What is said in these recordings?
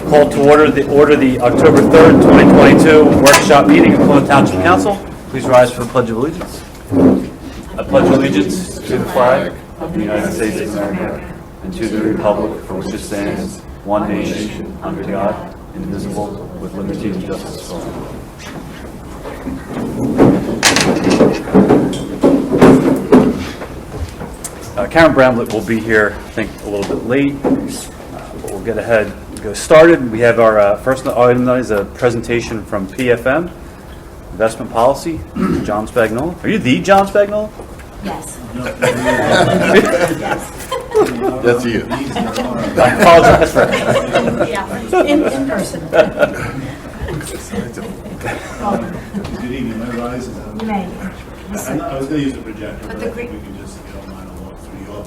Call to order the October 3rd, 2022 workshop meeting of Plymouth Township Council. Please rise for the Pledge of Allegiance. I pledge allegiance to the flag of the United States of America and to the republic for which it stands, one nation, under God, indivisible, with liberty and justice for all. Karen Bramlett will be here, I think, a little bit late, but we'll get ahead and go started. We have our first item tonight is a presentation from PFM, Investment Policy, John Spagnola. Are you the John Spagnola? Yes. That's you. I apologize for that. Yeah, in person. Good evening, my rise is You may. I was going to use a projector, but the I think green- we can just, if you don't mind, I'll walk through your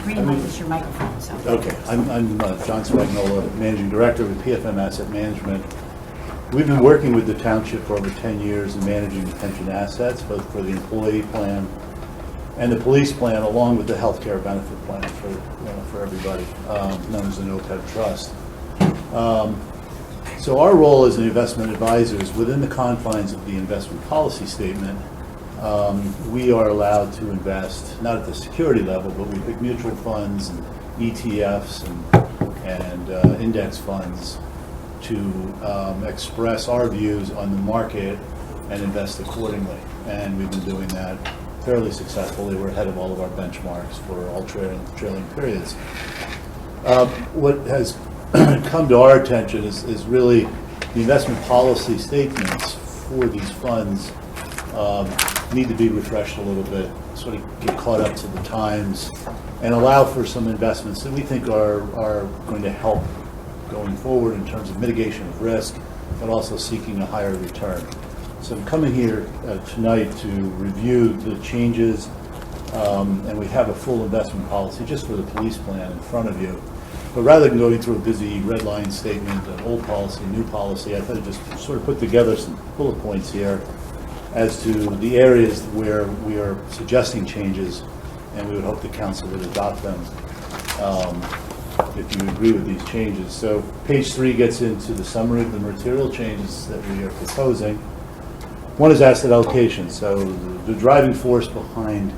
Green light is your microphone, so. Okay, I'm John Spagnola, Managing Director with PFM Asset Management. We've been working with the township for over 10 years in managing the pension assets, both for the employee plan and the police plan, along with the healthcare benefit plan for everybody, known as an OPEB trust. So our role as an investment advisor is within the confines of the investment policy statement. We are allowed to invest, not at the security level, but we pick mutual funds and ETFs and index funds to express our views on the market and invest accordingly. And we've been doing that fairly successfully. We're ahead of all of our benchmarks for all trailing periods. What has come to our attention is really the investment policy statements for these funds need to be refreshed a little bit, sort of get caught up to the times, and allow for some investments that we think are going to help going forward in terms of mitigation of risk, but also seeking a higher return. So I'm coming here tonight to review the changes, and we have a full investment policy just for the police plan in front of you. But rather than going through a busy red line statement, an old policy, new policy, I thought I'd just sort of put together some bullet points here as to the areas where we are suggesting changes, and we would hope the council would adopt them if you agree with these changes. So page 3 gets into the summary of the material changes that we are proposing. One is asset allocation. So the driving force behind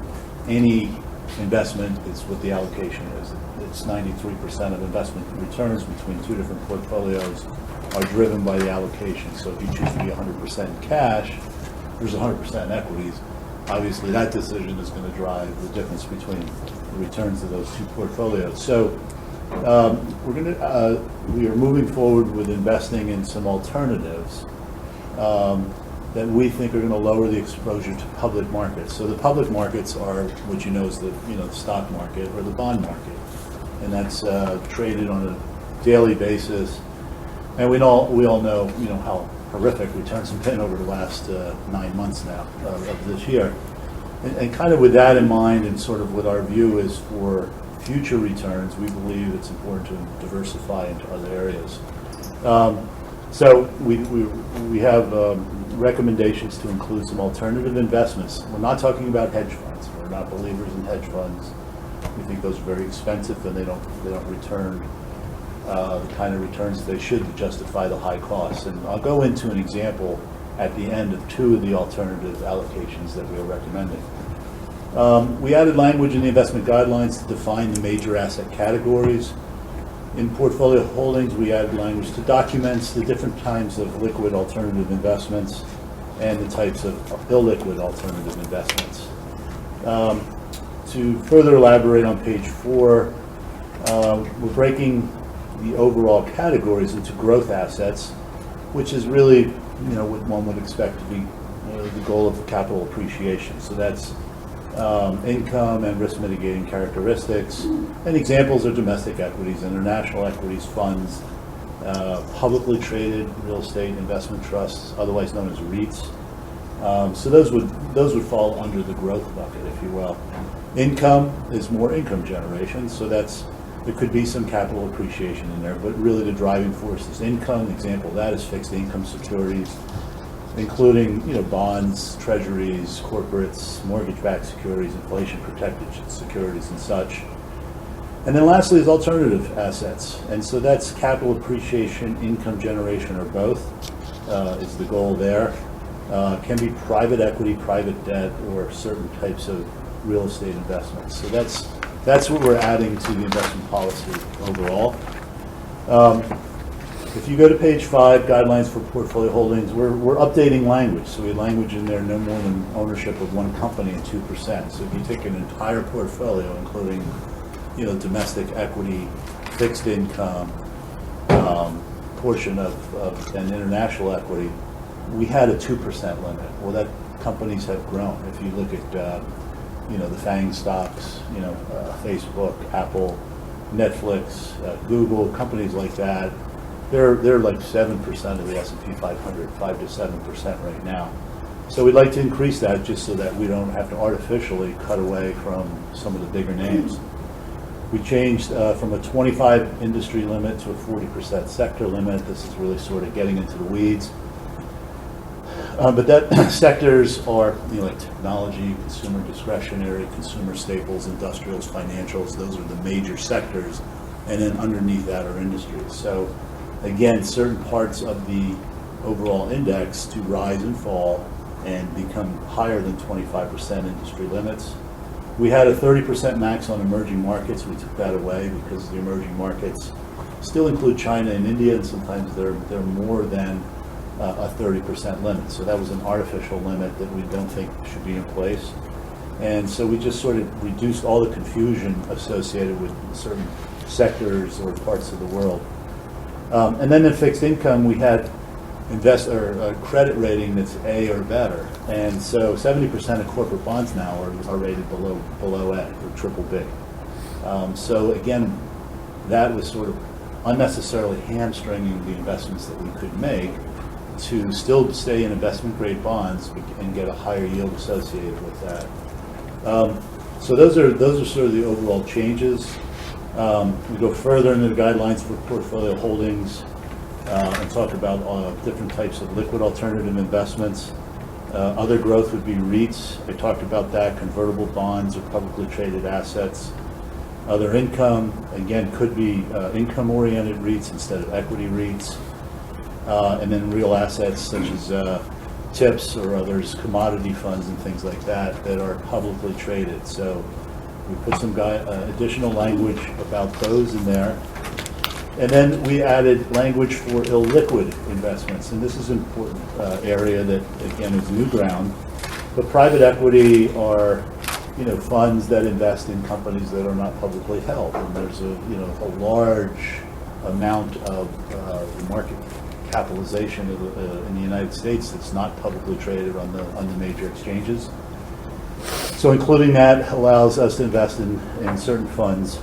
any investment is what the allocation is. It's 93% of investment returns between two different portfolios are driven by the allocation. So if you choose to be 100% cash, there's 100% equities. Obviously, that decision is going to drive the difference between the returns of those two portfolios. So we are moving forward with investing in some alternatives that we think are going to lower the exposure to public markets. So the public markets are what you know is the stock market or the bond market, and that's traded on a daily basis. And we all know how horrific returns have been over the last 9 months now of this year. And kind of with that in mind, and sort of what our view is for future returns, we believe it's important to diversify into other areas. So we have recommendations to include some alternative investments. We're not talking about hedge funds. We're not believers in hedge funds. We think those are very expensive, and they don't return the kind of returns they should to justify the high costs. And I'll go into an example at the end of 2 of the alternative allocations that we are recommending. We added language in the investment guidelines to define the major asset categories. In portfolio holdings, we added language to documents the different types of liquid alternative investments and the types of illiquid alternative investments. To further elaborate on page 4, we're breaking the overall categories into growth assets, which is really, what one would expect to be the goal of capital appreciation. So that's income and risk mitigating characteristics. And examples are domestic equities, international equities, funds, publicly traded real estate investment trusts, otherwise known as REITs. So those would fall under the growth bucket, if you will. Income is more income generation, so there could be some capital appreciation in there, but really the driving force is income. An example of that is fixed income securities, including bonds, treasuries, corporates, mortgage-backed securities, inflation-protected securities, and such. And then lastly is alternative assets. And so that's capital appreciation, income generation, or both is the goal there. Can be private equity, private debt, or certain types of real estate investments. So that's what we're adding to the investment policy overall. If you go to page 5, guidelines for portfolio holdings, we're updating language. So we have language in there no more than ownership of one company and 2%. So if you take an entire portfolio, including domestic equity, fixed income, portion of and international equity, we had a 2% limit. Well, that companies have grown. If you look at the FANG stocks, Facebook, Apple, Netflix, Google, companies like that, they're like 7% of the S&P 500, 5 to 7% right now. So we'd like to increase that just so that we don't have to artificially cut away from some of the bigger names. We changed from a 25 industry limit to a 40% sector limit. This is really sort of getting into the weeds. But that sectors are like technology, consumer discretionary, consumer staples, industrials, financials. Those are the major sectors. And then underneath that are industries. So again, certain parts of the overall index to rise and fall and become higher than 25% industry limits. We had a 30% max on emerging markets. We took that away because the emerging markets still include China and India, and sometimes they're more than a 30% limit. So that was an artificial limit that we don't think should be in place. And so we just sort of reduced all the confusion associated with certain sectors or parts of the world. And then in fixed income, we had a credit rating that's A or better. And so 70% of corporate bonds now are rated below A or triple B. So again, that was sort of unnecessarily hamstringing the investments that we could make to still stay in investment grade bonds and get a higher yield associated with that. So those are sort of the overall changes. We go further into the guidelines for portfolio holdings and talk about different types of liquid alternative investments. Other growth would be REITs. I talked about that, convertible bonds or publicly traded assets. Other income, again, could be income-oriented REITs instead of equity REITs. And then real assets such as TIPS or others, commodity funds and things like that are publicly traded. So we put some additional language about those in there. And then we added language for illiquid investments. And this is an important area that, again, is new ground. But private equity are funds that invest in companies that are not publicly held. And there's a large amount of the market capitalization in the United States that's not publicly traded on the major exchanges. So including that allows us to invest in certain funds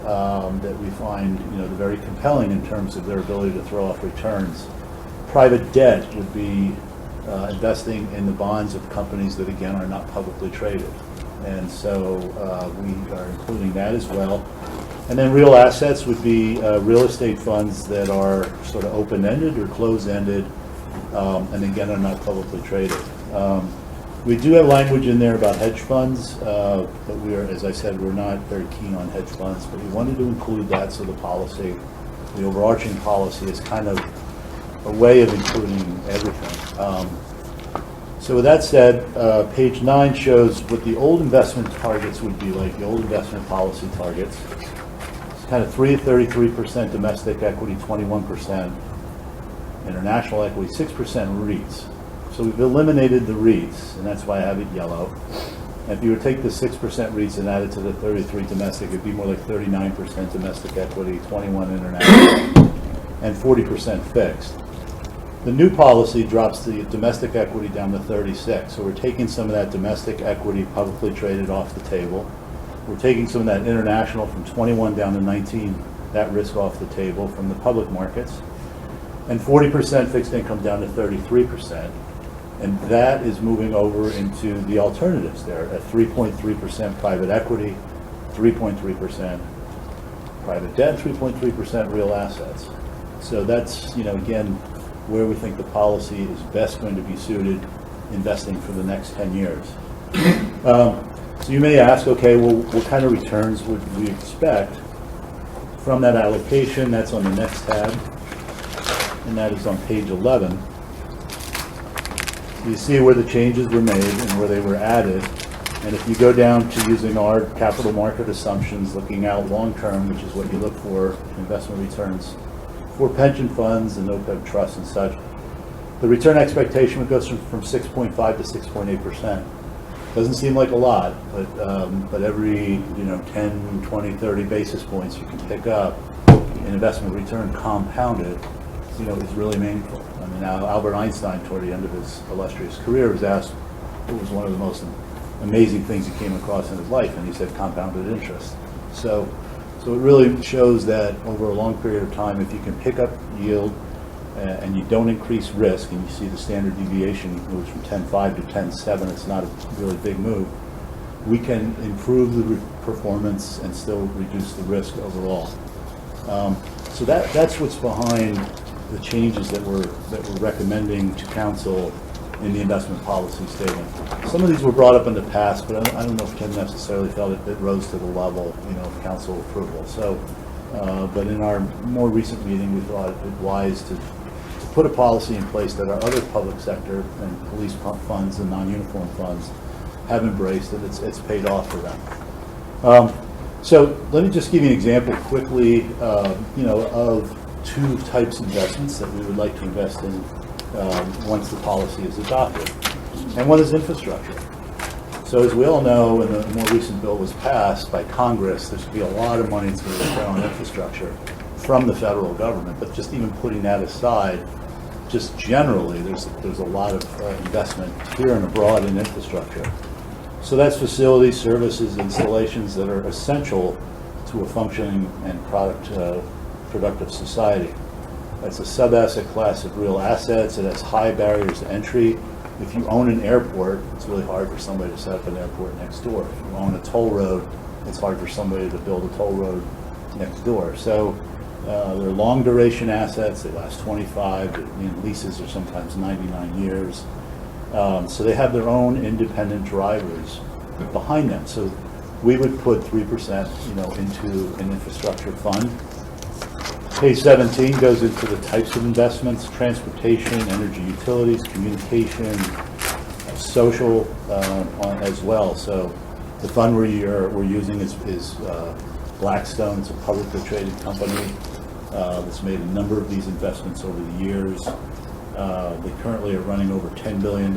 that we find very compelling in terms of their ability to throw off returns. Private debt would be investing in the bonds of companies that again are not publicly traded. And so we are including that as well. And then real assets would be real estate funds that are sort of open-ended or closed-ended, and again are not publicly traded. We do have language in there about hedge funds, but we are, as I said, we're not very keen on hedge funds, but we wanted to include that so the overarching policy is kind of a way of including everything. So with that said, page 9 shows what the old investment targets would be like, the old investment policy targets. It's kind of 33% domestic equity, 21% international equity, 6% REITs. So we've eliminated the REITs, and that's why I have it yellow. And if you were to take the 6% REITs and add it to the 33 domestic, it'd be more like 39% domestic equity, 21 international, and 40% fixed. The new policy drops the domestic equity down to 36. So we're taking some of that domestic equity publicly traded off the table. We're taking some of that international from 21 down to 19, that risk off the table from the public markets. And 40% fixed income down to 33%. And that is moving over into the alternatives there at 3.3% private equity, 3.3% private debt, 3.3% real assets. So that's, again, where we think the policy is best going to be suited investing for the next 10 years. So you may ask, okay, well, what kind of returns would we expect? from that allocation, that's on the next tab, and that is on page 11. You see where the changes were made and where they were added. And if you go down to using our capital market assumptions, looking out long-term, which is what you look for, investment returns for pension funds and OPEB trusts and such, the return expectation goes from 6.5 to 6.8%. Doesn't seem like a lot, but every 10, 20, 30 basis points you can pick up in investment return compounded, is really meaningful. I mean, Albert Einstein, toward the end of his illustrious career, was asked what was one of the most amazing things he came across in his life, and he said compounded interest. So it really shows that over a long period of time, if you can pick up yield and you don't increase risk, and you see the standard deviation moves from 10.5 to 10.7, it's not a really big move, we can improve the performance and still reduce the risk overall. So that's what's behind the changes that we're recommending to council in the investment policy statement. Some of these were brought up in the past, but I don't know if Tim necessarily felt it rose to the level, of council approval. So, but in our more recent meeting, we thought it wise to put a policy in place that our other public sector and police funds and non-uniform funds have embraced, and it's paid off for them. So let me just give you an example quickly, of two types of investments that we would like to invest in once the policy is adopted. And one is infrastructure. So as we all know, when the more recent bill was passed by Congress, there's going to be a lot of money to be spent on infrastructure from the federal government. But just even putting that aside, just generally, there's a lot of investment here and abroad in infrastructure. So that's facilities, services, installations that are essential to a functioning and productive society. That's a sub-asset class of real assets. It has high barriers to entry. If you own an airport, it's really hard for somebody to set up an airport next door. If you own a toll road, it's hard for somebody to build a toll road next door. So they're long duration assets. They last 25. Leases are sometimes 99 years. So they have their own independent drivers behind them. So we would put 3%, into an infrastructure fund. Page 17 goes into the types of investments: transportation, energy utilities, communication, social as well. So the fund we're using is Blackstone. It's a publicly traded company that's made a number of these investments over the years. They currently are running over $10 billion.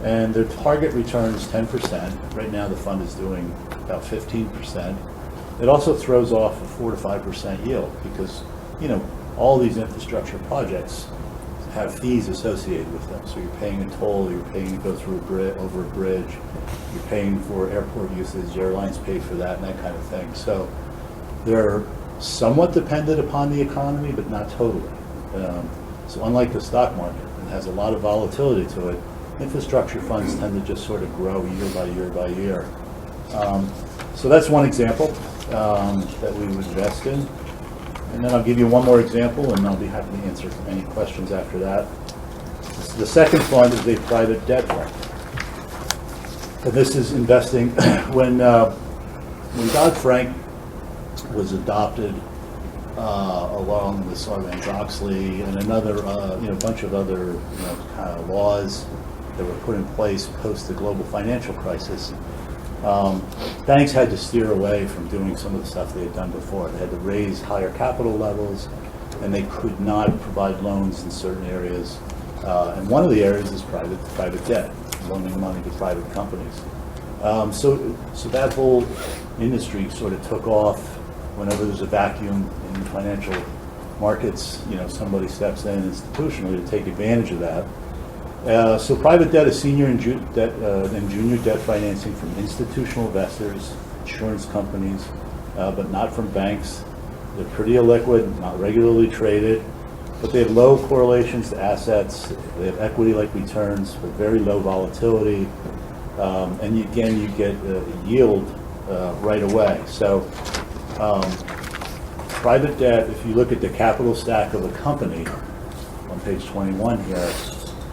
And their target return is 10%. Right now the fund is doing about 15%. It also throws off a 4 to 5% yield because, all these infrastructure projects have fees associated with them. So you're paying a toll, you're paying to go through over a bridge, you're paying for airport usage, airlines pay for that and that kind of thing. So they're somewhat dependent upon the economy, but not totally. So unlike the stock market, it has a lot of volatility to it. Infrastructure funds tend to just sort of grow year by year by year. So that's one example that we would invest in. And then I'll give you one more example, and I'll be happy to answer any questions after that. The second fund is a private debt fund. And this is investing when Dodd-Frank was adopted, along with Sarbanes-Oxley and another, bunch of other, kind of laws that were put in place post the global financial crisis. Banks had to steer away from doing some of the stuff they had done before. They had to raise higher capital levels, and they could not provide loans in certain areas. And one of the areas is private debt, loaning money to private companies. So that whole industry sort of took off. Whenever there's a vacuum in financial markets, somebody steps in institutionally to take advantage of that. So private debt is senior and junior debt financing from institutional investors, insurance companies, but not from banks. They're pretty illiquid, not regularly traded, but they have low correlations to assets. They have equity-like returns with very low volatility, and you get a yield right away. So private debt, if you look at the capital stack of a company on page 21 here,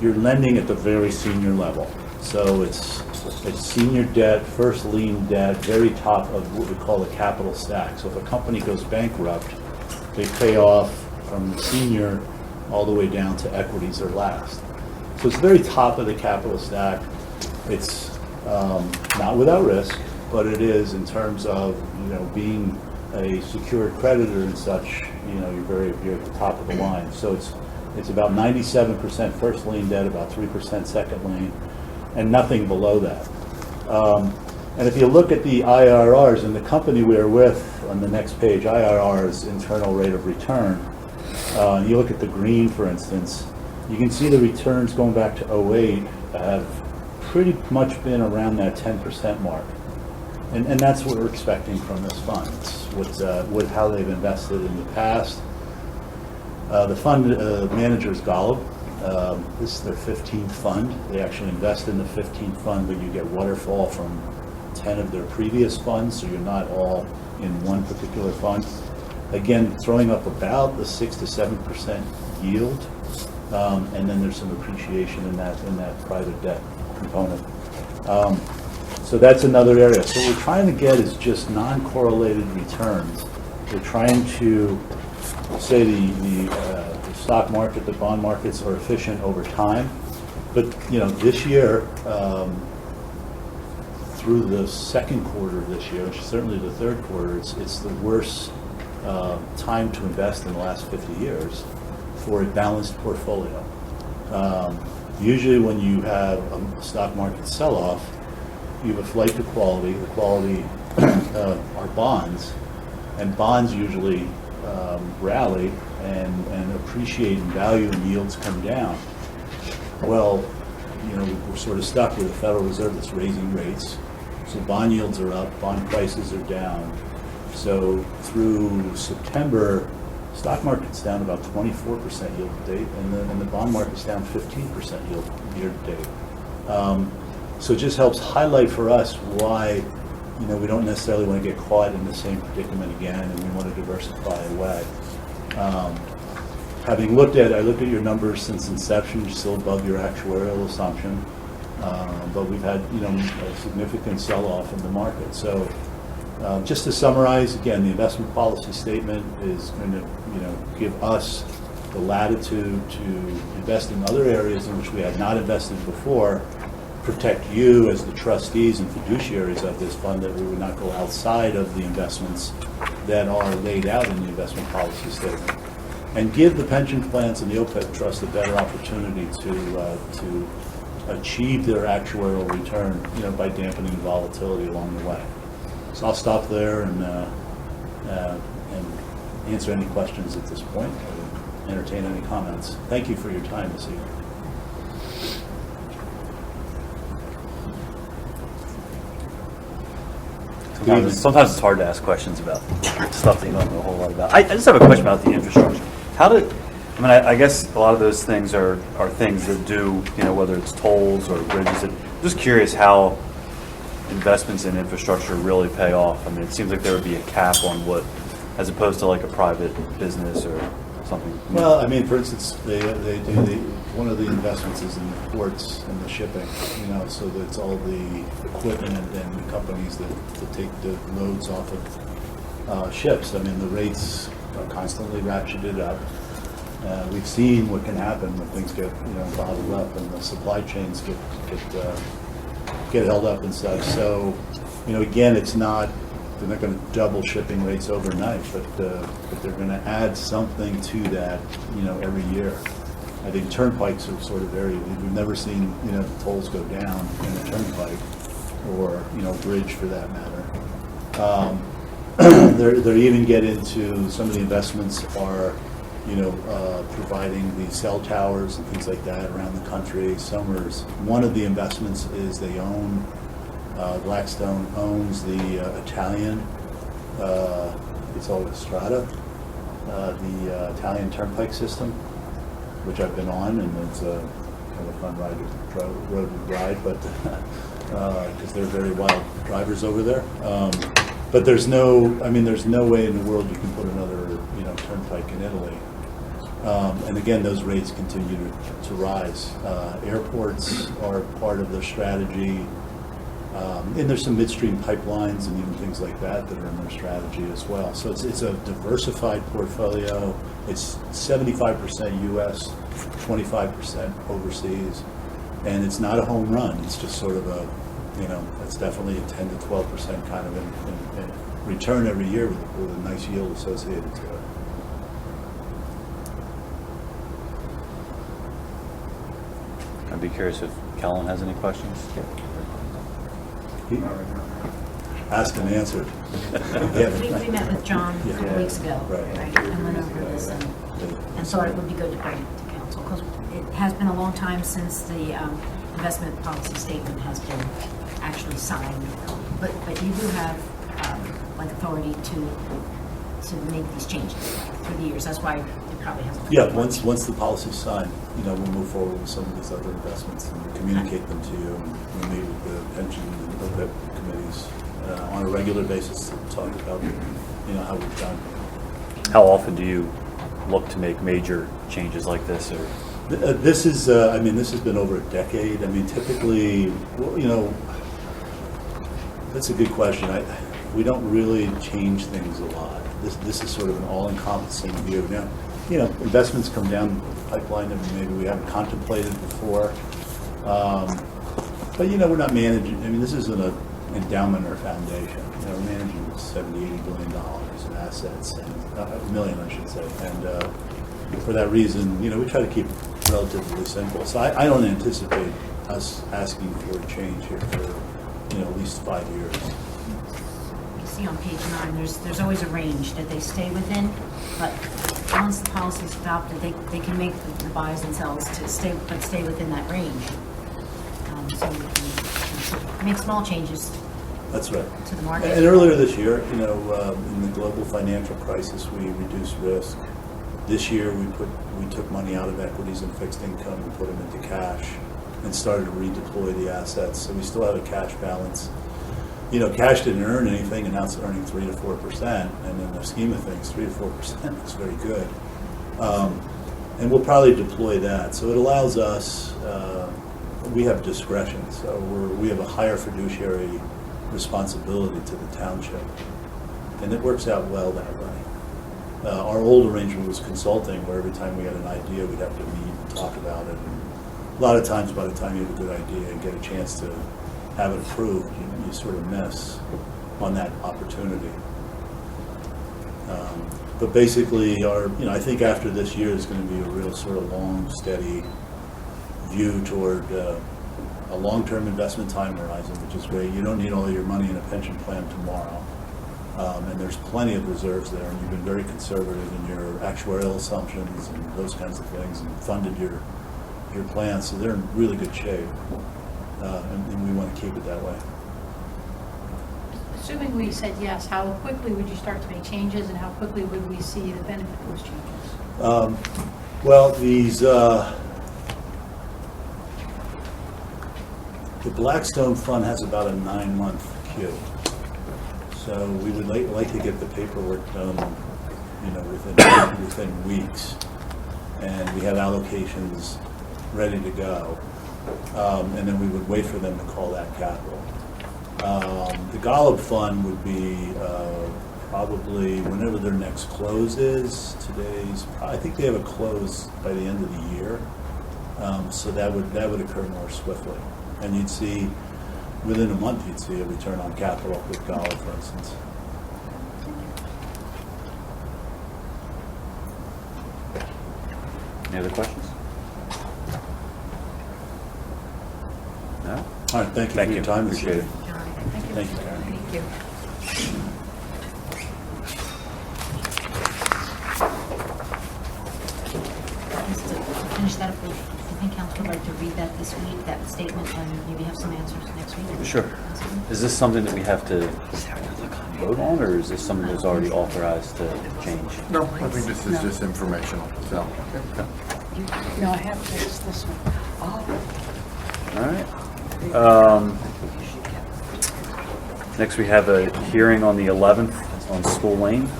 you're lending at the very senior level. So it's It's senior debt, first lien debt, very top of what we call the capital stack. So if a company goes bankrupt, they pay off from the senior all the way down to equities or last. So it's very top of the capital stack. It's not without risk, but it is in terms of, being a secured creditor and such, you're at the top of the line. So it's about 97% first lien debt, about 3% second lien, and nothing below that. And if you look at the IRRs and the company we are with on the next page, IRR is internal rate of return. You look at the green, for instance, you can see the returns going back to 2008 have pretty much been around that 10% mark. And that's what we're expecting from this fund. It's with how they've invested in the past. The fund manager is Golub. This is their 15th fund. They actually invest in the 15th fund, but you get waterfall from 10 of their previous funds, so you're not all in one particular fund. Again, throwing up about the 6 to 7% yield, and then there's some appreciation in that private debt component. So that's another area. So what we're trying to get is just non-correlated returns. We're trying to say the stock market, the bond markets are efficient over time, but this year, through the second quarter of this year, which is certainly the third quarter, it's the worst time to invest in the last 50 years for a balanced portfolio. Usually when you have a stock market sell-off, you have a flight to quality. The quality are bonds, and bonds usually rally and appreciate in value and yields come down. Well, we're sort of stuck with the Federal Reserve that's raising rates. So bond yields are up, bond prices are down. So through September, stock market's down about 24% yield to date, and the bond market's down 15% yield year to date. So it just helps highlight for us why we don't necessarily want to get caught in the same predicament again, and we want to diversify away. I looked at your numbers since inception. You're still above your actuarial assumption, but we've had a significant sell-off in the market. So just to summarize, again, the investment policy statement is going to give us the latitude to invest in other areas in which we had not invested before, protect you as the trustees and fiduciaries of this fund, that we would not go outside of the investments that are laid out in the investment policy statement, and give the pension plans and the OPEB trust a better opportunity to achieve their actuarial return, by dampening volatility along the way. So I'll stop there and answer any questions at this point, or entertain any comments. Thank you for your time this evening. Sometimes it's hard to ask questions about stuff that you don't know a whole lot about. I just have a question about the infrastructure. I guess a lot of those things are things that do, whether it's tolls or bridges. I'm just curious how investments in infrastructure really pay off. It seems like there would be a cap on what, as opposed to like a private business or something. Well, for instance, they one of the investments is in the ports and the shipping, so that's all the equipment and the companies that take the loads off of ships. The rates are constantly ratcheted up. We've seen what can happen when things get bottled up and the supply chains get held up and such. So, again, they're not going to double shipping rates overnight, but they're going to add something to that, every year. I think turnpikes are sort of very. We've never seen tolls go down in a turnpike, or bridge for that matter. They're even get into some of the investments are. Providing the cell towers and things like that around the country. One of the investments is they own, Blackstone owns the Italian, it's called Strada, the Italian turnpike system, which I've been on, and it's a kind of fun road ride, but because they're very wild drivers over there. But there's no way in the world you can put another, turnpike in Italy. And again, those rates continue to rise. Airports are part of their strategy. And there's some midstream pipelines and even things like that that are in their strategy as well. So it's a diversified portfolio. It's 75% U.S., 25% overseas, and it's not a home run. It's just sort of a, it's definitely a 10 to 12% kind of in return every year with a nice yield associated to it. I'd be curious if Kellen has any questions. Asked and answered. We met with John a couple Yeah. weeks ago, Right. and went over this, and thought it would be good to bring it to council, because it has been a long time since the investment policy statement has been actually signed. But you do have, authority to make these changes through the years. That's why it probably hasn't. Yeah, once the policy's signed, we'll move forward with some of these other investments and communicate them to you. And we meet with the pension and OPEB committees on a regular basis to talk about, how we've done. How often do you look to make major changes like this? Or This is, this has been over a decade. Typically, that's a good question. We don't really change things a lot. This is sort of an all-encompassing view. Now, investments come down the pipeline that maybe we haven't contemplated before. But, we're not managing, this isn't an endowment or foundation. We're managing $70, $80 billion in assets, and a million, I should say. And for that reason, we try to keep it relatively simple. So I don't anticipate us asking for a change here for, at least 5 years. You see on page 9, there's always a range that they stay within, but once the policy's adopted, they can make the buys and sells to stay within that range. So you can make small changes. That's right. To the market. And earlier this year, in the global financial crisis, we reduced risk. This year, we took money out of equities and fixed income and put them into cash and started to redeploy the assets. So we still have a cash balance. Cash didn't earn anything, and now it's earning 3 to 4%. And in the scheme of things, 3 to 4% is very good. And we'll probably deploy that. So it allows us. We have discretion. So we have a higher fiduciary responsibility to the township, and it works out well that way. Our old arrangement was consulting, where every time we had an idea, we'd have to meet and talk about it. And a lot of times, by the time you have a good idea and get a chance to have it approved, you sort of miss on that opportunity. But basically, I think after this year is going to be a real sort of long, steady view toward a long-term investment time horizon, which is great. You don't need all your money in a pension plan tomorrow. And there's plenty of reserves there, and you've been very conservative in your actuarial assumptions and those kinds of things, and funded your plans, so they're in really good shape. And we want to keep it that way. Assuming we said yes, how quickly would you start to make changes, and how quickly would we see the benefit of those changes? Well, the Blackstone Fund has about a 9-month queue. So we would like to get the paperwork done, within weeks, and we have allocations ready to go, and then we would wait for them to call that capital. The Golub Fund would be probably whenever their next close is. I think they have a close by the end of the year, so that would occur more swiftly, and you'd see. Within a month, you'd see a return on capital with Golub, for instance. any other questions? No? All right, thank you for your time. Appreciate it. Thank you, Karen. Thank you. Just to finish that up, I think council would like to read that this week, that statement, and maybe have some answers next week. Sure. Is this something that we have to vote on, or is this something that's already authorized to change? No, I think this is just informational, so. No, I have this one. All right. Next, we have a hearing on the 11th on School Lane. Here,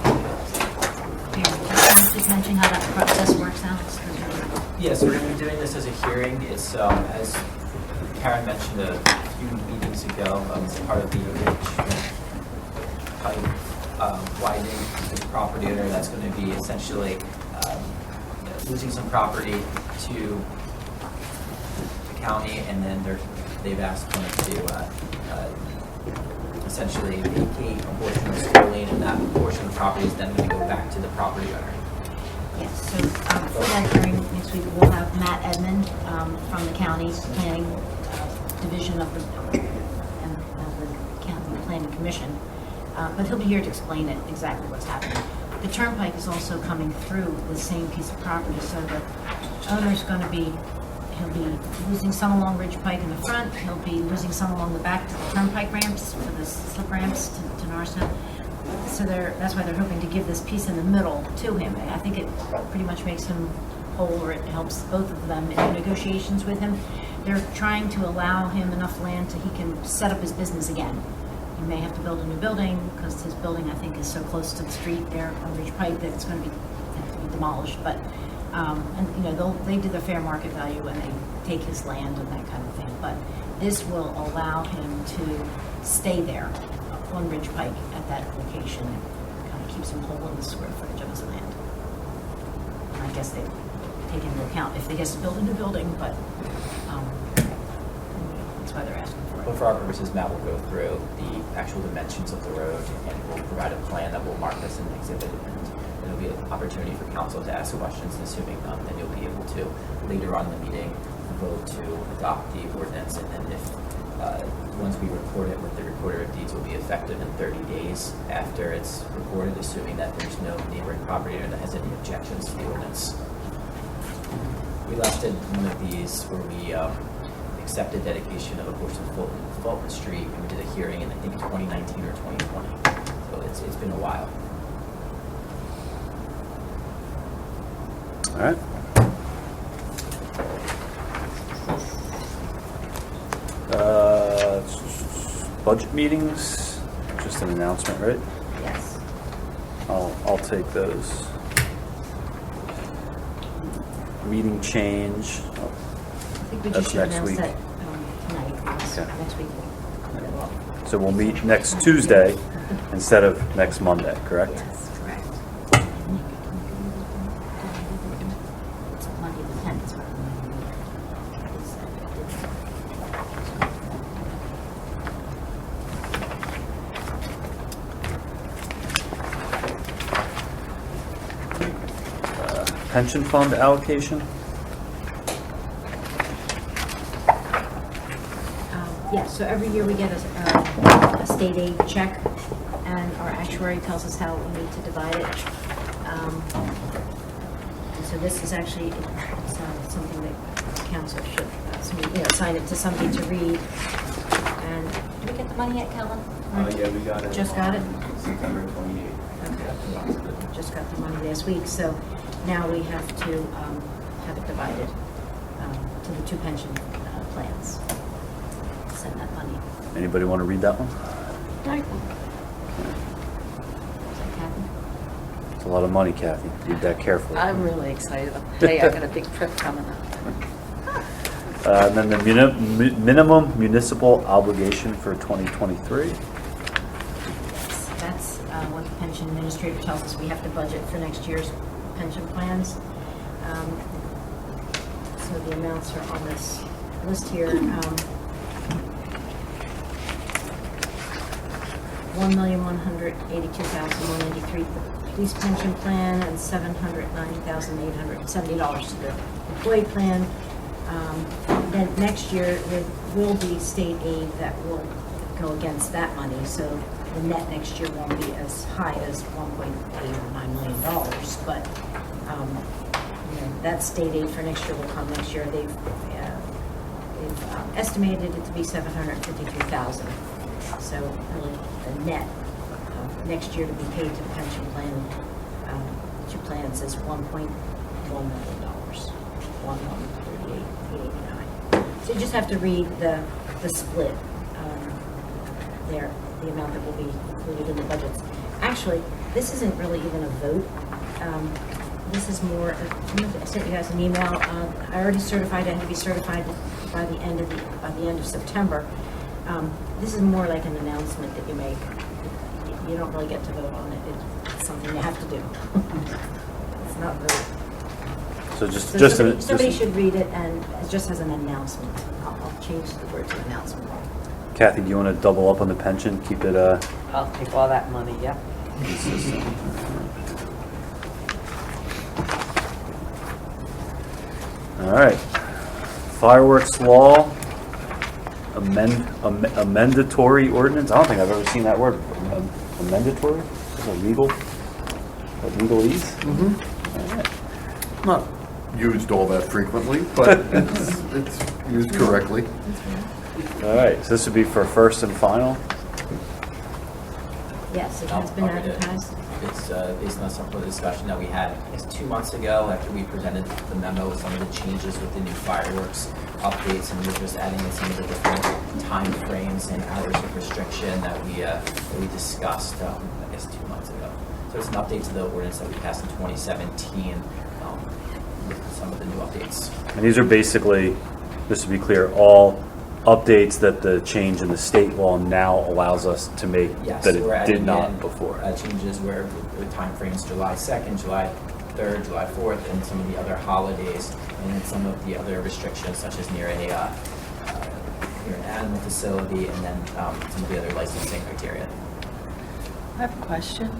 can you just mention how that process works now? Just 'cause we're- Yes, we're going to be doing this as a hearing. It's, as Karen mentioned, few meetings ago, as part of the widening this property owner that's going to be essentially losing some property to the county, and then they've asked them to essentially vacate a portion of Sterling, and that portion of the property is then going to go back to the property owner. Yes, so for that hearing next week, we'll have Matt Edmond from the county planning division of the county planning commission, but he'll be here to explain it exactly what's happening. The turnpike is also coming through the same piece of property, so the owner's going to be, he'll be losing some along Ridge Pike in the front, he'll be losing some along the back to the turnpike ramps, for the slip ramps to Narsa. So that's why they're hoping to give this piece in the middle to him. I think it pretty much makes him whole, or it helps both of them in their negotiations with him. They're trying to allow him enough land so he can set up his business again. He may have to build a new building, because his building, I think, is so close to the street there on Ridge Pike that it's going to have to be demolished. But and you know, they do the fair market value when they take his land and that kind of thing. But this will allow him to stay there on Ridge Pike at that location. It kind of keeps him whole in the square footage of his land. And I guess they take into account if they get to build a new building, but that's why they're asking for But it. for our purposes, Matt will go through the actual dimensions of the road, and we'll provide a plan that will mark this in an exhibit, and there'll be an opportunity for council to ask questions, and assuming then you'll be able to, later on in the meeting, vote to adopt the ordinance, and then if once we record it with the recorder of deeds, will be effective in 30 days after it's recorded, assuming that there's no neighboring property owner that has any objections to the ordinance. We last did one of these where we accepted dedication of a portion of Fulton Street, and we did a hearing in, I think, 2019 or 2020. So it's been a while. All right. Budget meetings, just an announcement, right? Yes. I'll take those. Meeting change. I think we That's just should next announce week. that tonight, because Okay. next week we'll get it off. So we'll meet next Tuesday instead of next Monday, correct? Yes, correct. It's Monday the 10th is what Pension fund allocation? Yes, so every year we get a state aid check, and our actuary tells us how we need to divide it. And so this is actually, it's something that council should, sign it to somebody to read. And did we get the money yet, Kellen? Yeah, we got it. Just got it? September 28th. Okay. Just got the money last week, so now we have to have it divided to the two pension plans. Send that money. Anybody want to read that one? Is that Kathy? It's a lot of money, Kathy. Read that carefully. I'm really excited. Hey, I got a big trip coming up. And then the minimum municipal obligation for 2023. Yes, that's what the pension administrator tells us we have to budget for next year's pension plans. So the amounts are on this list here. $1,182,193 for the police pension plan, and $790,870 to the employee plan. Then next year, there will be state aid that will go against that money, so the net next year won't be as high as $1.8 or $9 million, but that state aid for next year will come next year. They've estimated it to be $753,000. So really, the net next year to be paid to the pension plan, two plans, is $1.1 million, $1,138,889. So you just have to read the split there, the amount that will be included in the budgets. Actually, this isn't really even a vote. This is more, I sent you guys an email. I already certified, it had to be certified by the end of September. This is more like an announcement that you make. You don't really get to vote on it. It's something you have to do. It's not really. So So somebody should read it and just as an announcement. I'll change the word to announcement. Kathy, do you want to double up on the pension? Keep it I'll take all that money, yep. consistent. All right. Fireworks law, amendatory ordinance. I don't think I've ever seen that word. Amendatory? Is it legal? Legalese? Mm-hmm. All right. Not used all that frequently, but it's used correctly. All right. So this would be for first and final. Yes, it has been I'll read it. advertised. It's based on some of the discussion that we had, I guess, 2 months ago after we presented the memo with some of the changes with the new fireworks updates, and we're just adding in some of the different time frames and hours of restriction that we discussed, I guess, 2 months ago. So it's an update to the ordinance that we passed in 2017 with some of the new updates. And these are basically, just to be clear, all updates that the change in the state law now allows us to make Yes, that we're it adding did not in, before. Changes where with timeframes July 2nd, July 3rd, July 4th, and some of the other holidays, and then some of the other restrictions such as near an animal facility, and then some of the other licensing criteria. I have a question.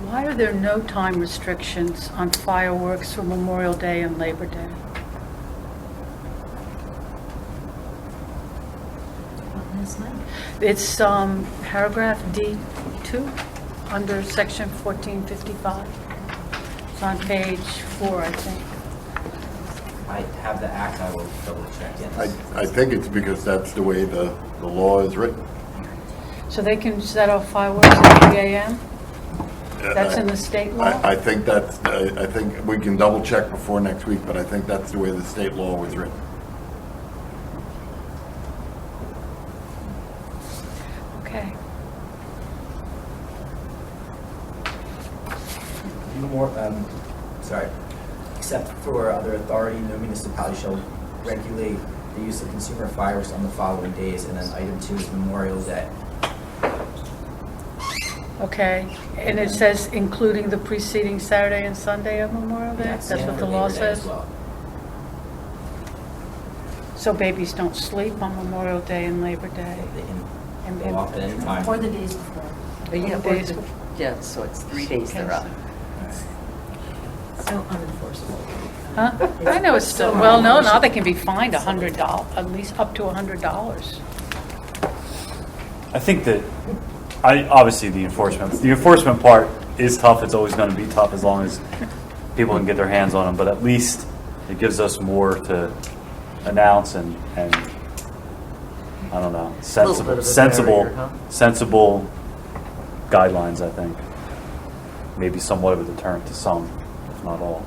Why are there no time restrictions on fireworks for Memorial Day and Labor Day? Last night. It's paragraph D2 under section 1455. It's on page 4, I think. I have the act, I will double check. Yes. I think it's because that's the way the law is written. So they can set off fireworks at 3 a.m.? That's in the state law? I think that's, I think we can double check before next week, but I think that's the way the state law was written. Okay. Sorry. Except for other authority, no municipality shall regulate the use of consumer fireworks on the following days, and then item 2 is Memorial Day. Okay, and it says including the preceding Saturday and Sunday of Memorial Day? Yes, That's and what the for law Labor Day as says? well. So babies don't sleep on Memorial Day and Labor Day? They And- can go off at any time. Or the days before. Yeah, days- yeah, so it's 3 days they're up. So unenforceable. Huh? I know it's still, well, no, now they can be fined $100, at least up to $100. I think that, obviously the enforcement part is tough. It's always going to be tough as long as people can get their hands on them, but at least it gives us more to announce and I don't know, little bit of a barrier, huh? sensible guidelines, I think. Maybe somewhat of a deterrent to some, if not all.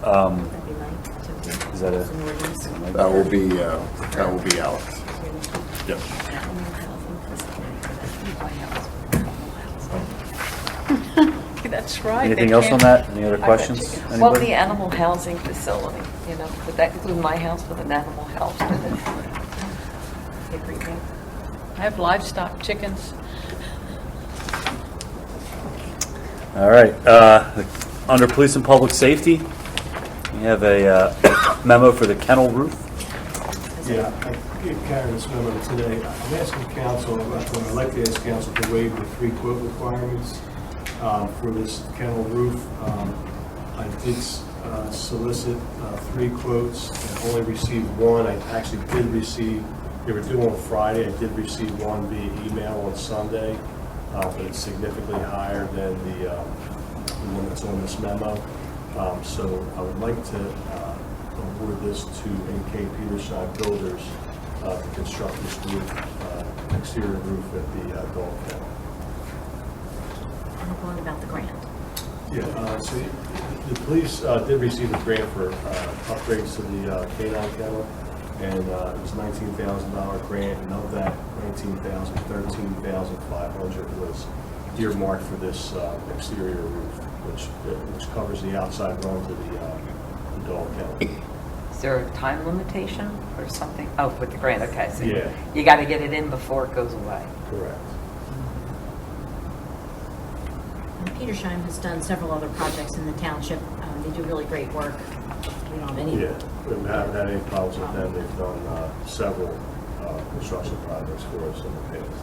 That'd be nice to Is that Some ordinance. That will be Alex. Yep. Animal health and facility. That's right. Anything they else on can't- that? Any other I got questions? chickens. Well, Anybody? the animal housing facility, would that include my house with an animal house with it? Agree, right? I have livestock, chickens. All right, under police and public safety, we have a memo for the kennel roof. Yeah, I gave Karen this memo today. I'm asking council, I'd like to ask council to waive the 3 quote requirements for this kennel roof. I did solicit 3 quotes and only received 1. I actually did receive, they were due on Friday, I did receive 1 via email on Sunday, but it's significantly higher than the one that's on this memo. So I would like to award this to N.K. Peterson Builders to construct this roof, exterior roof at the dog kennel. And what about the grant? Yeah, so the police did receive a grant for upgrades to the canine kennel, and it was a $19,000 grant, and of that $19,000, $13,500 was earmarked for this exterior roof, which covers the outside run to the dog kennel. Is there a time limitation or something? Oh, with the grant, okay. So Yeah. you got to get it in before it goes away. Correct. And Petersheim has done several other projects in the township. They do really great work. We don't have any. Yeah, we haven't had any problems with them. They've done several construction projects for us in the past.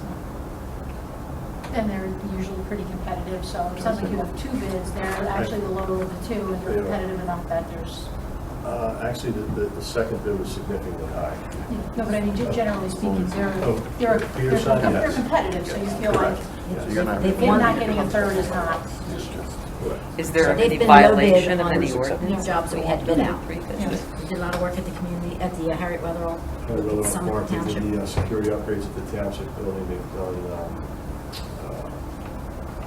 And they're usually pretty competitive, so it sounds like you have two bids. They're actually the lower of the two, and they're competitive enough that there's, Actually, the second bid was significantly high. no, but I mean, generally speaking, Oh, they're Petersheim, yes. competitive, so you feel like So you're gonna have They've to- him not getting a third is not. Is there They've any been no bid violation of on any new ordinance? jobs that we had bid out. Three bids. We did a lot of work at the community, at the Harriet Weatherall, some at the They township. did the security upgrades at the township building. They've done,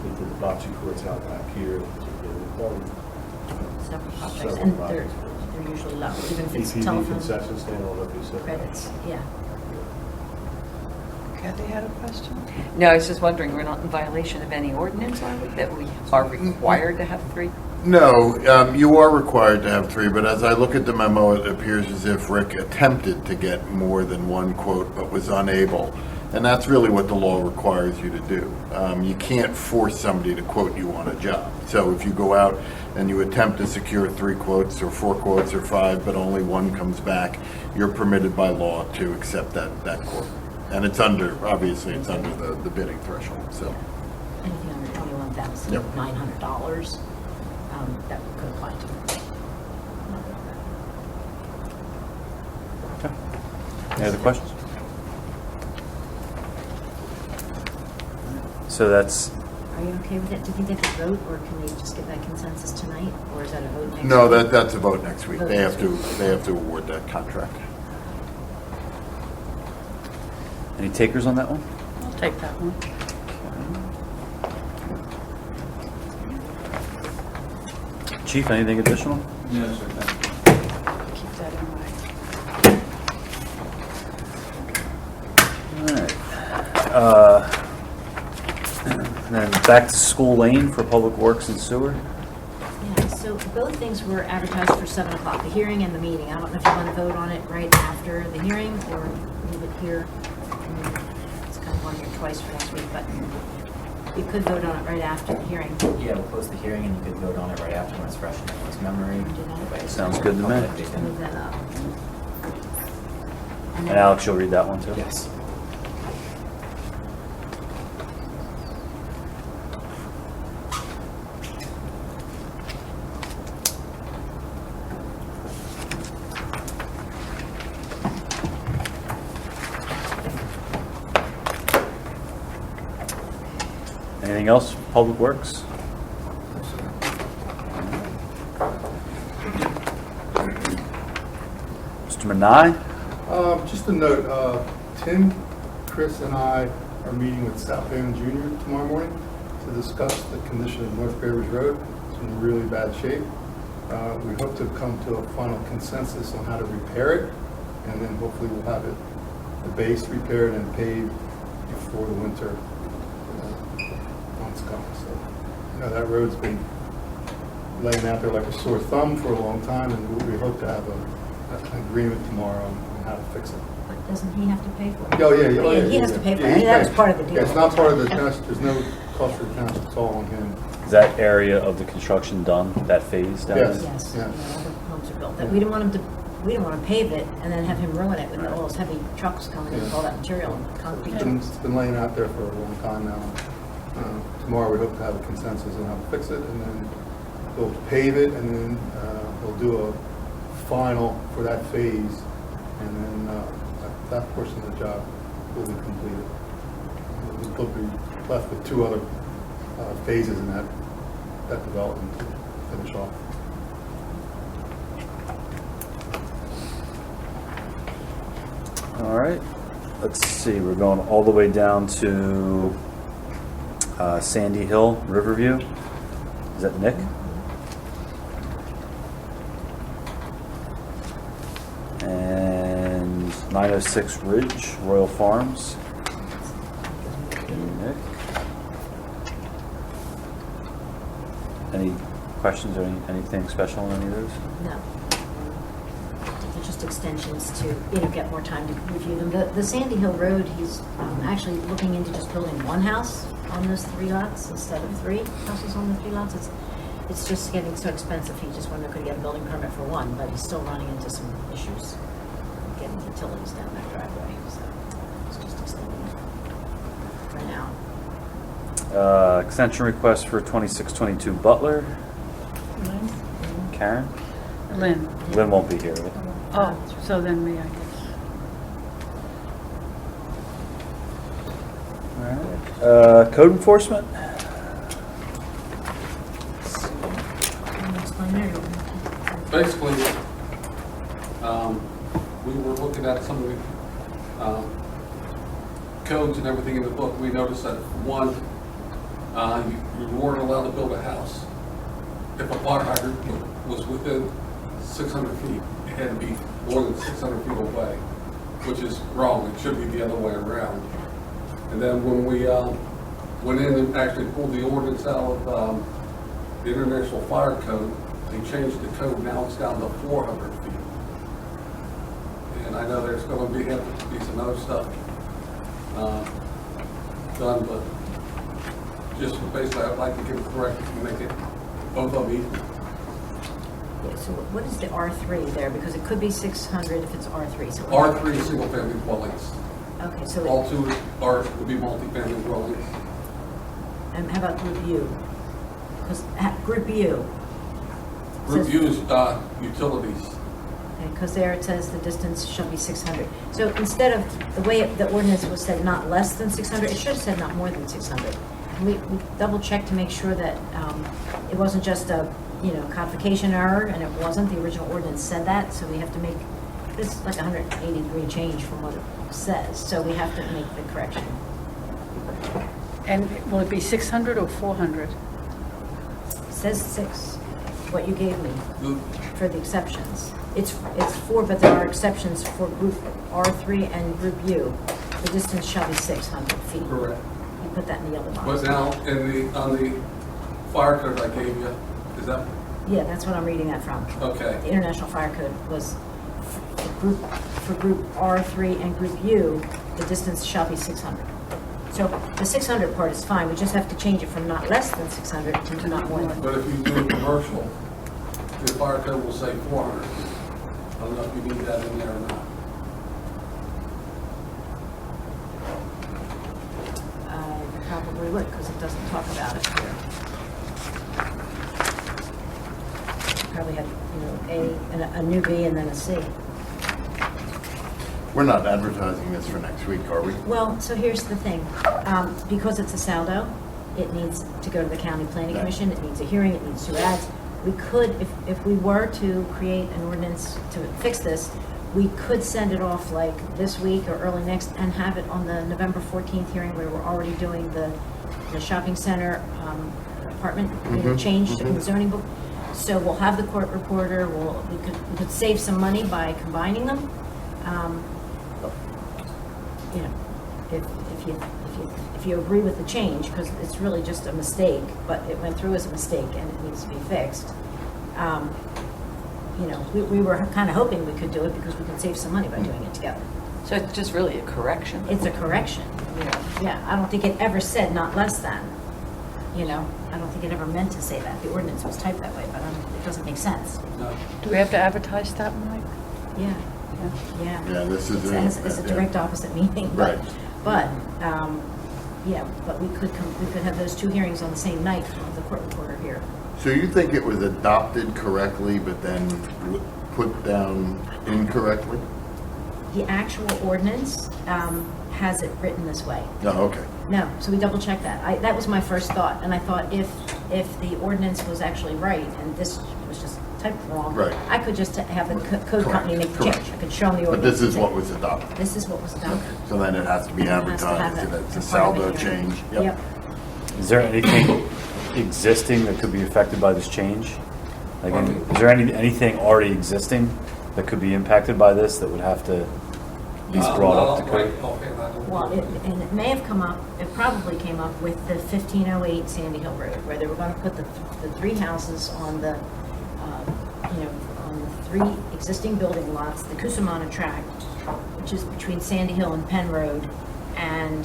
they did the bocce courts out back here. They've done Several projects, several and projects. they're usually low, even if it's EPD telephone concession stand, I don't know if you said that. credits, yeah. Kathy had a question? No, I was just wondering, we're not in violation of any ordinance, are we, that we are required to have three? No, you are required to have three, but as I look at the memo, it appears as if Rick attempted to get more than one quote, but was unable. And that's really what the law requires you to do. You can't force somebody to quote you on a job. So if you go out and you attempt to secure 3 quotes or 4 quotes or 5, but only one comes back, you're permitted by law to accept that quote. And it's under, obviously, it's under the bidding threshold, so. Anything under $21,900, that could apply to. Any other questions? So that's, Are you okay with it? Do you think they could vote, or can they just get that consensus tonight, or is that a vote next week? No, that's a vote next week. Vote They next have to award that contract. any takers on that one? I'll take that one. Chief, anything additional? Keep that in mind. All right. Then back to School Lane for Public Works and Sewer. Yeah, so both things were advertised for 7 o'clock, the hearing and the meeting. I don't know if you want to vote on it right after the hearing, or leave it here. It's kind of on here twice for next week, but you could vote on it right after the hearing. Yeah, we'll close the hearing and you could vote on it right after when it's fresh in everyone's memory. Do that. Right. Sounds good to me. Move that up. And Alex, you'll read that one too? Yes. Anything else, Public Works? Mr. Manai? Just a note, Tim, Chris, and I are meeting with South Haven Jr. tomorrow morning to discuss the condition of North Gravers Road. It's in really bad shape. We hope to come to a final consensus on how to repair it, and then hopefully we'll have it, the base repaired and paved before the winter months come. So, that road's been laying out there like a sore thumb for a long time, and we hope to have an agreement tomorrow on how to fix it. But doesn't he have to pay for it? Oh, yeah. He has to pay for Yeah, it. he That was pays. part of the deal. Yeah, it's not part of the township, there's no cost for the township, it's all on him. Is that area of the construction done, that phase down there? Yes. Yes, Yeah. all the homes are built. That we didn't want him to, we didn't want to pave it and then have him ruin it with all those heavy trucks coming in with all that material and concrete trucks. It's been laying out there for a long time now. Tomorrow we hope to have a consensus on how to fix it, and then they'll pave it, and then they'll do a final for that phase, and then that portion of the job will be completed. We'll be left with 2 other phases in that development to finish off. All right, let's see, we're going all the way down to Sandy Hill, Riverview. Is that Nick? And 906 Ridge, Royal Farms. Nick. Any questions or anything special on any of those? No. Did you extensions to, get more time to review them. The Sandy Hill Road, he's actually looking into just building one house on those 3 lots instead of 3 houses on the 3 lots. It's just getting so expensive, he just wondered could he get a building permit for one, but he's still running into some issues getting utilities down that driveway, so it's just extending it for now. Extension request for 2622 Butler. Karen? Lynn. Lynn won't be here. Right? Oh, so then me, I guess. All right. Code enforcement? Can you explain it, or- Basically, we were looking at some of the codes and everything in the book. We noticed that one, you weren't allowed to build a house if a fire hydrant was within 600 feet. It had to be more than 600 feet away, which is wrong. It should be the other way around. And then when we went in and actually pulled the ordinance out of the International Fire Code, they changed the code. Now it's down to 400 feet. And I know there's going to have to be some other stuff done, but just basically I'd like to get it corrected and make it both of them equal. Yeah, so what is the R3 there? Because it could be 600 if it's R3. So R3 single-family dwellings. Okay, so All 2 would be multi-family dwellings. and how about group U? Because group U. Group says- U is utilities. Because there it says the distance shall be 600. So instead of the way the ordinance was said not less than 600, it should have said not more than 600. And we double checked to make sure that it wasn't just a codification error, and it wasn't. The original ordinance said that, so we have to make this like 180-degree change from what it says. So we have to make the correction. And will it be 600 or 400? It says 6, what you gave me for the exceptions. It's 4, but there are exceptions for group R3 and group U. The distance shall be 600 feet. Correct. You put that in the yellow box. But now, on the fire code I gave you, is that, Yeah, that's what I'm reading that from. okay. The International Fire Code was for group R3 and group U, the distance shall be 600. So the 600 part is fine. We just have to change it from not less than 600 to not more than. But if you do a commercial, the fire code will say 400. I don't know if you need that in there or not. Probably would, because it doesn't talk about it here. Probably had, a new B and then a C. We're not advertising this for next week, are we? Well, so here's the thing. Because it's a saldo, it needs to go to the County Planning Yeah. Commission, it needs a hearing, it needs 2 ads. We could, if we were to create an ordinance to fix this, we could send it off like this week or early next and have it on the November 14th hearing where we're already doing the shopping center apartment change in the zoning book. So we'll have the court reporter, we could save some money by combining them. If you agree with the change, because it's really just a mistake, but it went through as a mistake and it needs to be fixed. We were kind of hoping we could do it because we could save some money by doing it together. So it's just really a correction? It's a correction. Yeah, I don't think it ever said not less than. I don't think it ever meant to say that. The ordinance was typed that way, but it doesn't make sense. No. Do we have to advertise that, Mike? Yeah. Yeah, this is. It's a direct opposite meaning. Right. But we could have those 2 hearings on the same night of the court reporter here. So you think it was adopted correctly, but then put down incorrectly? The actual ordinance has it written this way. No, okay. No, so we double checked that. That was my first thought, and I thought if the ordinance was actually right and this was just typed wrong, Right. I could just have the code company make the Correct. change. I could show them the But ordinance. this is and what say, was adopted. This is what was adopted. So then it has to be It has to have advertised, it and it's a as part of saldo the hearing. change. Yep. Is there anything existing that could be affected by this change? Like, Pardon me? is there anything already existing that could be impacted by this that would have to be brought up to code? Well, it may have come up, it probably came up with the 1508 Sandy Hill Road, where they were going to put the 3 houses on the, on the 3 existing building lots, the Cusimana tract, which is between Sandy Hill and Penn Road, and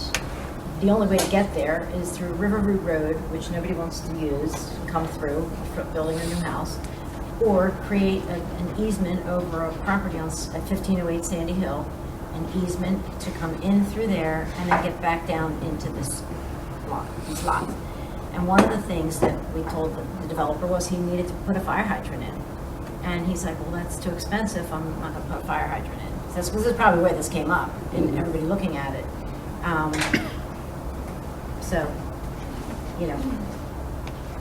the only way to get there is through River Root Road, which nobody wants to use, come through, building a new house, or create an easement over a property at 1508 Sandy Hill, an easement to come in through there and then get back down into these lots. And one of the things that we told the developer was he needed to put a fire hydrant in. And he's like, well, that's too expensive, I'm not gonna put a fire hydrant in. This is probably where this came up, and everybody looking at it. So, you know,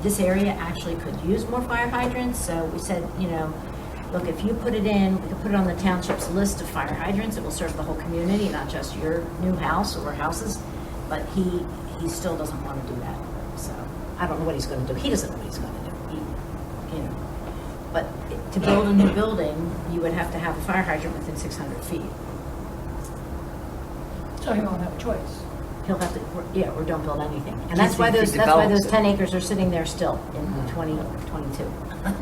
this area actually could use more fire hydrants, so we said, you know, look, if you put it in, we could put it on the township's list of fire hydrants, it will serve the whole community, not just your new house or houses, but he still doesn't want to do that, so, I don't know what he's gonna do, he doesn't know what he's gonna do, you know. But to build a new building, you would have to have a fire hydrant within 600 feet. So he won't have a choice. He'll have to, yeah, or don't build anything. And Do you that's why think he that's why develops those it? 10 acres are sitting there still in 2022.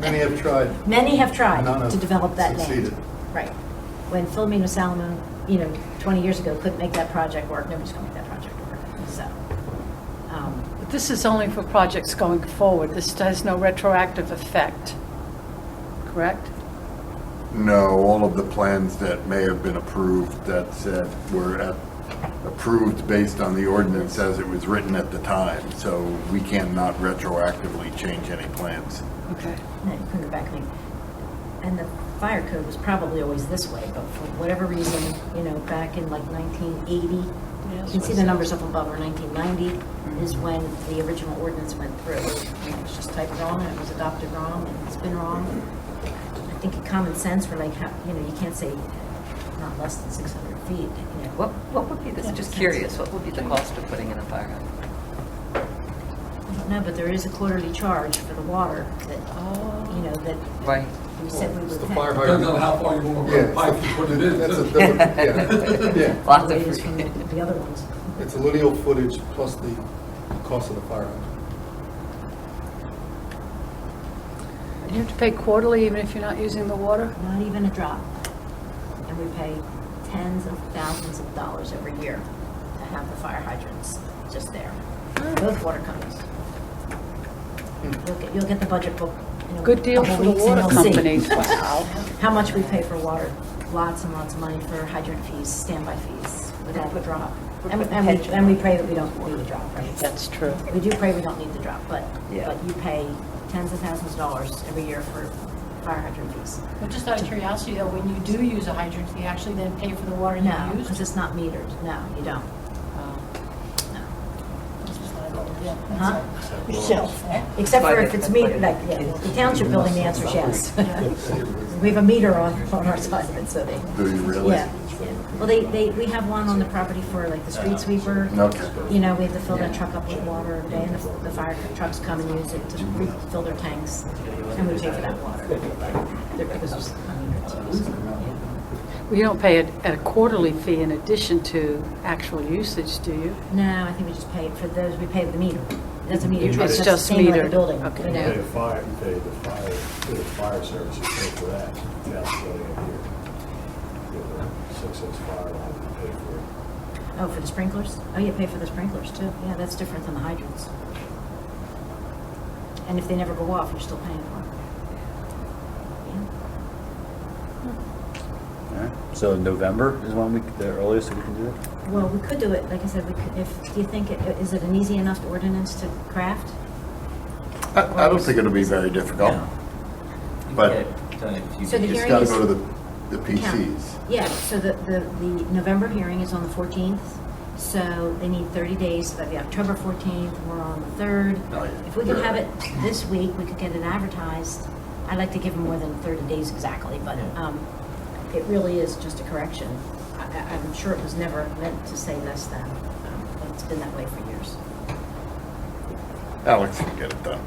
Many have tried. Many have tried None have to develop that land. succeeded. Right. When Philomena Salomon, you know, 20 years ago couldn't make that project work, nobody's going to make that project work. So, But this is only for projects going forward. This has no retroactive effect, correct? No, all of the plans that may have been approved that said approved based on the ordinance as it was written at the time, so we cannot retroactively change any plans. Okay. no, you couldn't go back. And the fire code was probably always this way, but for whatever reason, you know, back in like 1980, you can see the numbers up above, or 1990 is when the original ordinance went through. And it was just typed wrong, and it was adopted wrong, and it's been wrong. I think in common sense, we're like, you know, you can't say not less than 600 feet, you know. What would be this, just curious, what would be the cost of putting in a fire hydrant? I don't know, but there is a quarterly charge for the water that, you know, that Right. we said we It's would the pay. fire Depends hydrant. on how far you want to Yeah, run the pipe to put it in. That's a too. different, yeah. Lots The of way it is from free. the other ones. It's a lineal footage plus the cost of the fire hydrant. And you have to pay quarterly even if you're not using the water? Not even a drop. And we pay tens of thousands of dollars every year to have the fire hydrants just there. Both water companies. You'll get the budget book in a Good deal couple for the weeks and water you'll see companies. Wow. how much we pay for water. Lots and lots of money for hydrant fees, standby fees, without a drop. And we pray that we don't need a drop, right? That's true. We do pray we don't need the drop, but Yeah. you pay tens of thousands of dollars every year for fire hydrant fees. But just out of curiosity though, when you do use a hydrant, do you actually then pay for the water No, you because use? it's not metered. No, you don't. No. Huh? Except for if it's metered, like, yeah, the township building, the answer is yes. We have a meter on our side of it, so they, Do you really? yeah. Well, we have one on the property for like the street sweeper. Okay. You know, we have to fill that truck up with water every day, and the fire trucks come and use it to refill their tanks, and we pay for that water. Because there's, I mean, it's used. Well, you don't pay it at a quarterly fee in addition to actual usage, do you? No, I think we just pay for those, we pay the meter. That's a meter. It's That's the just same like the metered. building, Okay. you You know. pay the fire, the fire service, you pay for that, that's building up here. You have a 6-inch fire line, you pay for it. Oh, for the sprinklers? Oh, you pay for the sprinklers too. Yeah, that's different than the hydrants. And if they never go off, you're still paying for it. Yeah. All right. So November is when the earliest that we can do it? Well, we could do it, like I said, we could, do you think, is it an easy enough ordinance to craft? I don't think it'll be very difficult, but So the you just hearing gotta is. go to the PCs. Yeah, so the November hearing is on the 14th, so they need 30 days, so that'd be October 14th, we're on the 3rd. Oh, yeah. If we could have it this week, we could get it advertised. I'd like to give them more than 30 days exactly, but it really is just a correction. I'm sure it was never meant to say less than, but it's been that way for years. Alex can get it done.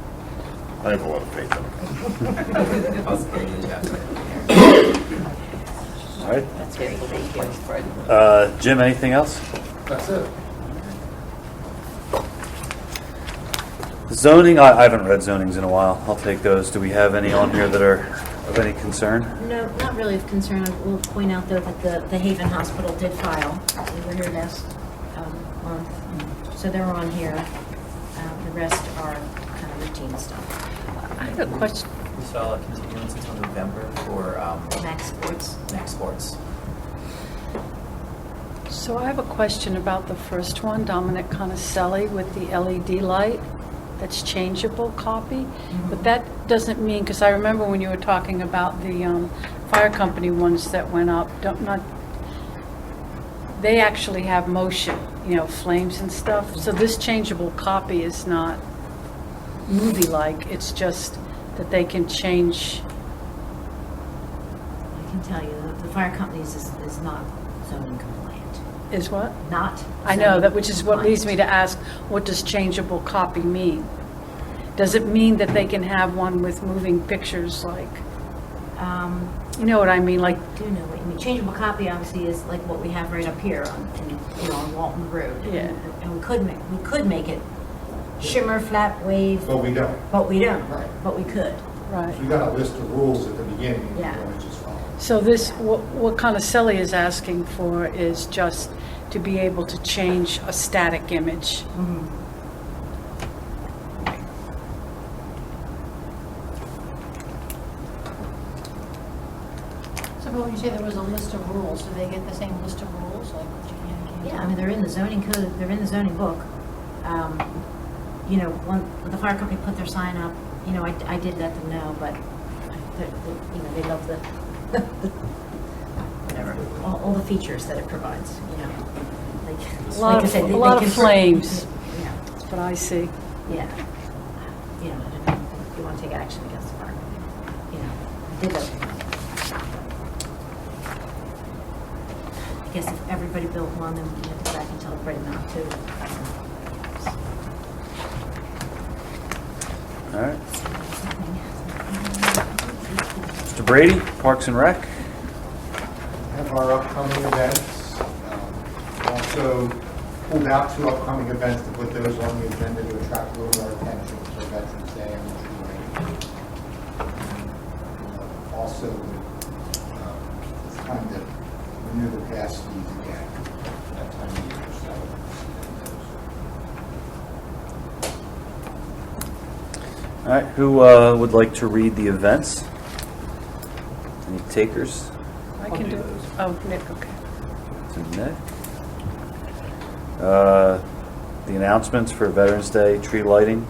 I have a lot of faith in him. I'll spare you the chapter. All right. That's great, thank you. Jim, anything else? That's it. Zoning, I haven't read zonings in a while. I'll take those. Do we have any on here that are of any concern? No, not really of concern. I will point out, though, that the Haven Hospital did file. They were here last month, so they're on here. The rest are kind of routine stuff. I have a question. We saw a continuance until November for Max Sports. Max Sports. So I have a question about the first one, Dominic Conacelli with the LED light that's changeable copy. But that doesn't mean, because I remember when you were talking about the fire company ones that went up, they actually have motion, flames and stuff. So this changeable copy is not movie-like, it's just that they can change. I can tell you, the fire companies is not zoning compliant. Is what? Not. I know, zoning that, which is what leads me to compliant. ask, what does changeable copy mean? Does it mean that they can have one with moving pictures like, you know what I mean, like, I do know what you mean. Changeable copy obviously is like what we have right up here on Walton Road. Yeah. And we could make it shimmer, flat, wave, But we don't. but we don't. Right. But we could. right? So we got a list of rules at the beginning, and Yeah. we're going to just follow. So this, what Conacelli is asking for is just to be able to change a static image. So but when you say there was a list of rules, do they get the same list of rules, like what you indicated? Yeah, I mean, they're in the zoning code, they're in the zoning book. When the fire company put their sign up, I did let them know, but, they love the, whatever, all the features that it provides, A lot of, like I said, a lot they of can- flames, Yeah, that's what I see. yeah. I don't know if you want to take action against the fire company, I did let them know. I guess if everybody built one, then we have to go back and tell everybody not to. All right. Mr. Brady, Parks and Rec. Have our upcoming events. Also pulled out 2 upcoming events to put those on the agenda to attract a little more attention for Veterans Day and the tree lighting. Also, it's time to renew the pass fees again that time of year. All right, who would like to read the events? Any takers? I can do, oh, Nick, okay. To Nick. The announcements for Veterans Day, tree lighting.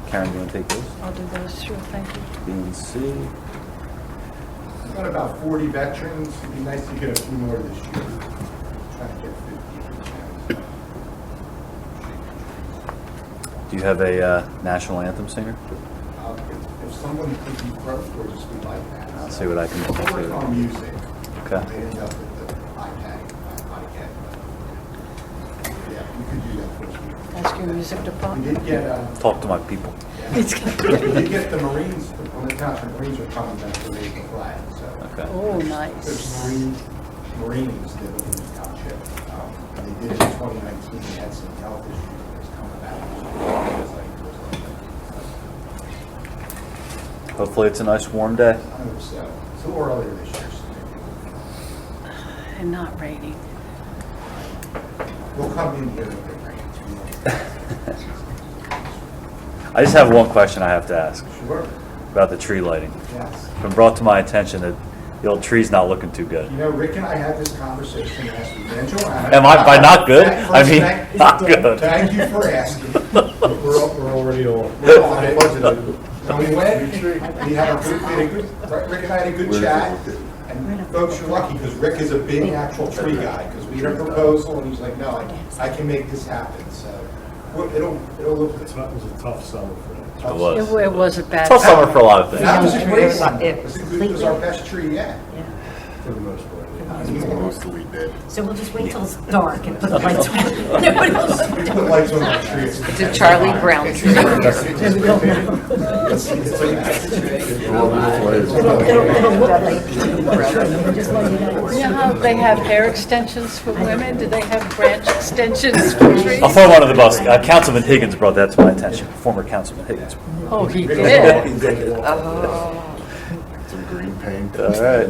Karen, do you want to take those? I'll do those, sure, thank you. B and C. We've got about 40 veterans. It'd be nice to get a few more this year. Trying to get 50. Do you have a national anthem singer? If someone could be pro for us, we'd like that. I'll see what I can do. We're working on music. Okay. They end up with the iPad. But yeah, we could do that for us. Ask your music We department. did get, Talk to my people. we did get the Marines, when the township Marines are coming back to raise the flag, so. Okay. Oh, There's nice. 3 Marines that live in the township. They did it in 2019, they had some health issues, and it's coming back. Hopefully it's a nice warm day. I hope so. It's a little earlier this year, so maybe And not raining. we'll come in here if it rains. I just have one question I have to ask Sure, about the tree lighting. yes. It's been brought to my attention that the old tree's not looking too good. You know, Rick and I had this conversation last week, and Joanna. Am I by not good? First, I mean, thank- not good. Thank you for asking. We're already on. We're on it. When we went, we had a good, Rick and I had a good chat. And folks, you're lucky, because Rick is a big actual tree guy, because we had a proposal, and he's like, no, I can make this happen, so it'll look good. It was a tough summer for them. It was. It was a bad. Tough summer for a lot of That was things. a great one. It was our best tree yet. For the most part. Most of we did. So we'll just wait till it's dark and put the lights on. Nobody else. We put lights on our trees. It's a Charlie Brown tree. It's like- It'll look like, just let you know. You know how they have hair extensions for women? Do they have branch extensions for trees? I'll throw one of the bus. Councilman Higgins brought that to my attention. Former Councilman Higgins. Oh, he did? Some green paint. All right.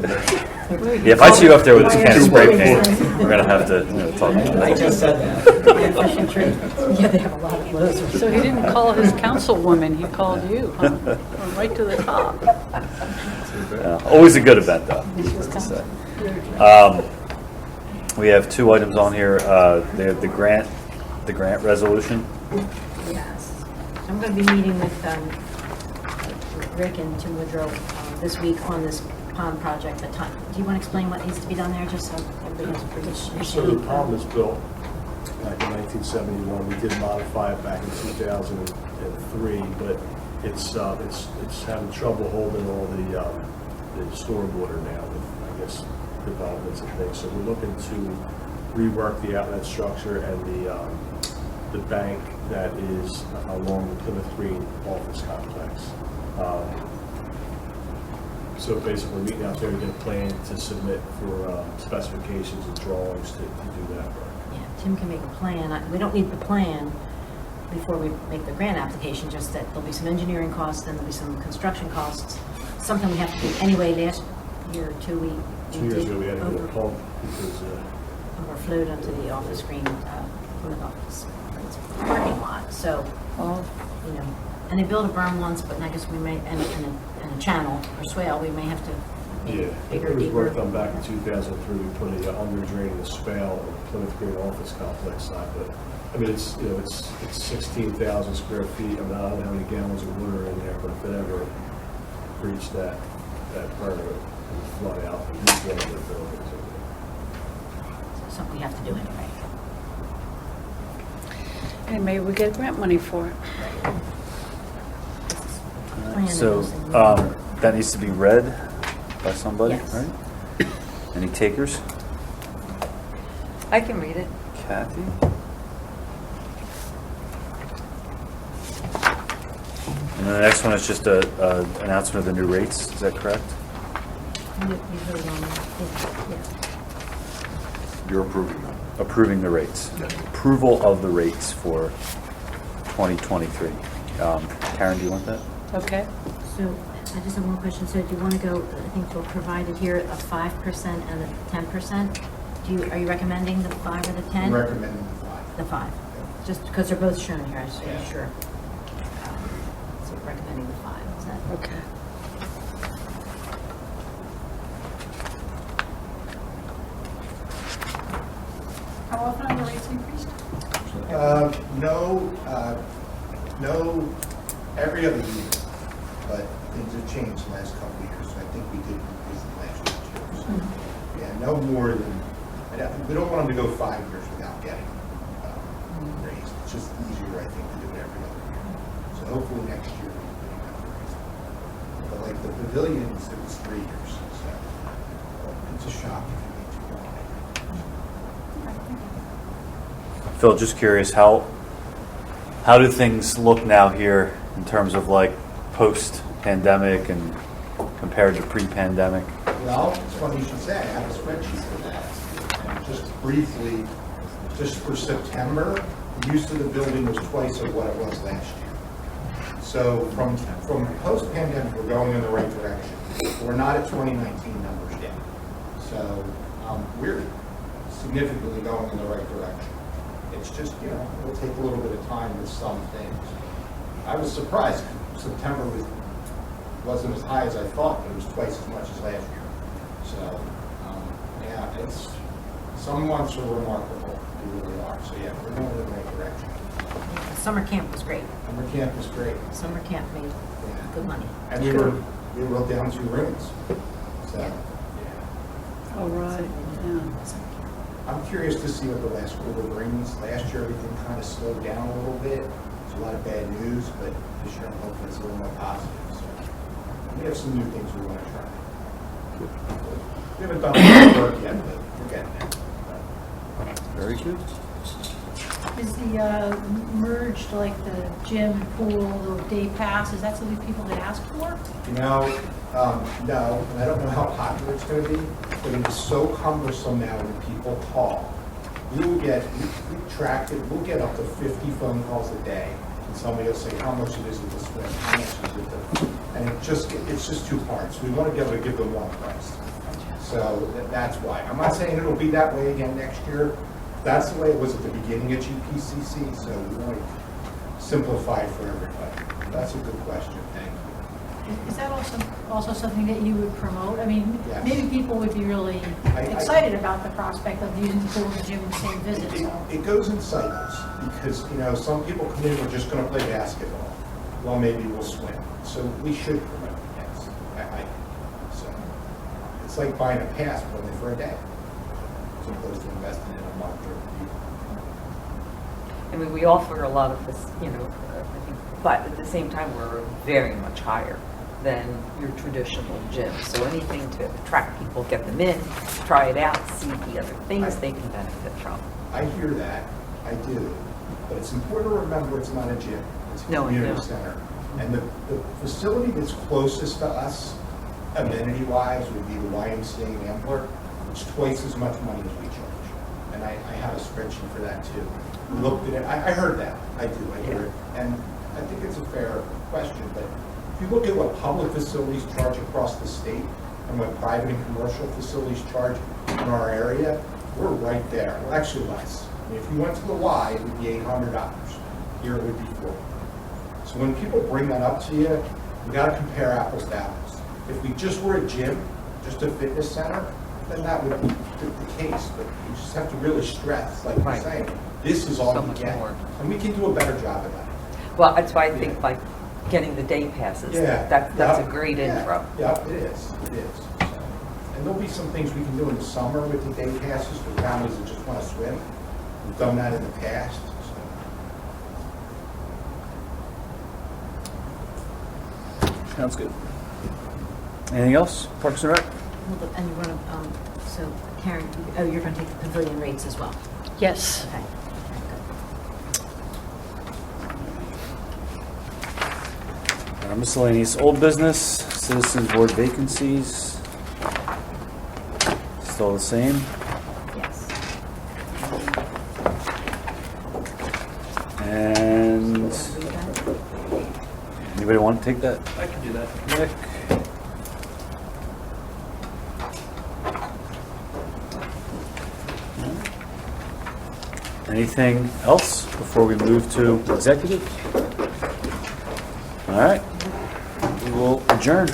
Yeah, if I see you up there with this can of spray paint, we're gonna have to talk about that. just said that. Artificial trees. Yeah, they have a lot of those. So he didn't call his councilwoman, he called you, huh? Went right to the top. Always a good event, though. We have two items on here. They have the grant resolution. Yes. I'm going to be meeting with Rick and Tim Woodrow this week on this pond project. Do you want to explain what needs to be done there, just so everybody has a pretty So the pond was built back in 1971. We did modify it back in 2003, but it's having trouble holding all the storm water now with, I guess, developments and things. So we're looking to rework the outlet structure and the bank that is along the Plymouth Green office complex. So basically, we're meeting out there to get a plan to submit for specifications and drawings to do that work. Yeah, Tim can make a plan. We don't need the plan before we make the grant application, just that there'll be some engineering costs, then there'll be some construction costs. Something we have to do anyway. Last year or two, we 2 years ago, we had to get a pump because overflowed onto the office green from the office parking lot. So, and they built a berm once, but I guess we may, and a channel or swale, we may have to make yeah, it bigger, it was deeper. worked on back in 2003. We put a under drain in the swale on the Plymouth Green office complex side, but I mean it's 16,000 square feet. I mean, I don't know how many gallons of water in there, but if it ever breached that berm, it would flood out and leak one of the buildings. Something we have to do anyway. And maybe we get grant money for it. Plan So is- that needs to be read by somebody, Yes. right? Any takers? I can read it. Kathy? And then the next one is just a announcement of the new rates. Is that correct? You vote on it. Yeah. You're approving them. Approving the rates. Approval of the rates for 2023. Karen, do you want that? Okay. So I just have one question. So do you want to go, I think we'll provide it here, a 5% and a 10%? Are you recommending the 5 or the 10? I'm recommending the 5. The 5. Just because they're both shown here, I just want to be Yeah. sure. So recommending the 5, is that? Okay. How often are the rates increased? No, every other year, but things have changed the last couple of years, so I think we did increase the last year too. So, yeah, no more than, we don't want them to go 5 years without getting raised. It's just easier, I think, to do it every other year. So hopefully next year we can have a raise. But like the pavilions, it was 3 years, so it's a shock if you need to go on it. Phil, just curious, how do things look now here in terms of like post-pandemic and compared to pre-pandemic? Well, it's funny you should say, I have a spreadsheet for that. And just briefly, just for September, the use of the building was twice of what it was last year. So from post-pandemic, we're going in the right direction. We're not at 2019 numbers yet. So we're significantly going in the right direction. It's just, it'll take a little bit of time with some things. I was surprised. September wasn't as high as I thought, but it was twice as much as last year. So, yeah, some months are remarkable. They really are. So, yeah, we're going in the right direction. Summer camp was great. Summer camp was great. Summer camp made good money. And we were down 2 rooms. So, yeah. All right. Yeah. I'm curious to see what the last quarter brings. Last year, everything kind of slowed down a little bit. There's a lot of bad news, but this year I'm hoping it's a little more positive. So we have some new things we want to try. We haven't done a lot of work yet, but we're getting there. Very good. Is the merged, like the gym, pool, the day pass, is that something people had asked for? You know, no, and I don't know how popular it's gonna be, but it is so cumbersome now when people call. We tracked it, we'll get up to 50 phone calls a day, and somebody will say, how much it is with the swim, how much is with the, and it's just two parts. We want to be able to give them one price. So that's why. I'm not saying it'll be that way again next year. That's the way it was at the beginning of GPCC, so we want to simplify it for everybody. That's a good question, thank you. Is that also something that you would promote? I mean, Yes. maybe people would be really excited about the prospect of using the pool and the gym in the same visit, so. It goes in cycles, because, you know, some people come in, we're just going to play basketball. Well, maybe we'll swim. So we should promote, yes. So it's like buying a pass, but only for a day, as opposed to investing in a month or a year. I mean, we offer a lot of this, you know, I think, but at the same time, we're very much higher than your traditional gym. So anything to attract people, get them in, try it out, see the other things they can benefit from. I hear that, I do, but it's important to remember it's not a gym, it's a No, I community know. center. And the facility that's closest to us, amenity-wise, would be the YMCA in Ambler, which is twice as much money as we charge. And I have a spreadsheet for that too. We looked at it, I heard that, I hear it. And I think it's a fair question, but if you look at what public facilities charge across the state and what private and commercial facilities charge in our area, we're right there. Well, actually less. I mean, if you went to the Y, it would be $800. Here it would be $400. So when people bring that up to you, we got to compare apples to apples. If we just were a gym, just a fitness center, then that would be the case. But you just have to really stress, like you're saying, this is all So we much get. more. And we can do a better job of that. Well, that's why I think like getting the day passes, that's a great intro. Yeah, it is. So, and there'll be some things we can do in the summer with the day passes for families that just want to swim. We've done that in the past. Sounds good. Anything else? Parks and Rec? And you want to, so Karen, oh, you're going to take the pavilion rates as well? Yes. Okay. Miscellaneous old business, citizens board vacancies. Still the same. Yes. And anybody want to take that? I can do that. Nick? Anything else before we move to executive? All right, we will adjourn.